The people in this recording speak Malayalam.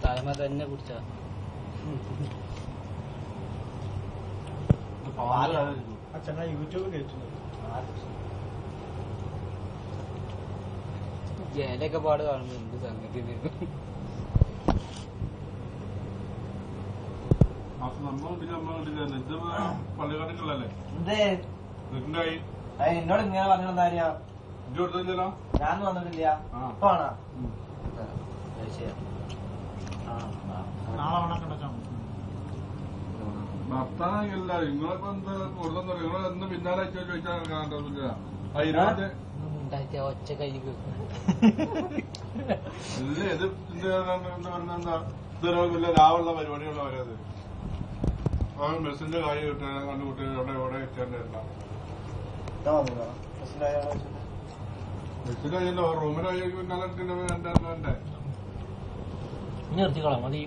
തലമ തന്നെ കുടിച്ച യൂട്യൂബ് ജനലൊക്കെ പാട് കാണുന്നു എന്ത് സംഗതി എന്നോട് ഇങ്ങനെ പറഞ്ഞ കാര്യ ഞാൻ വന്നിട്ടില്ല ഇപ്പാണോ ഭർത്താവില്ല നിങ്ങളിപ്പോ എന്താ കൂടുതൽ നിങ്ങളെന്ന് പിന്നാലെ ചോദിച്ചാൽ ഒച്ച കഴിക്കും ഇല്ല ഇത് എന്താ പറഞ്ഞാ ഇതൊരു ലാഭമുള്ള പരിപാടിയുള്ള വരാത് ബസ്സിന്റെ കാര്യം കിട്ടാൻ കണ്ടുകൂട്ടി എവിടെ എവിടെ എത്തേണ്ടല്ല ബസ്സിന്റെ കാര്യമല്ലോ റൂമിലായി പിന്നാലെ നിർത്തിക്കളാം മതി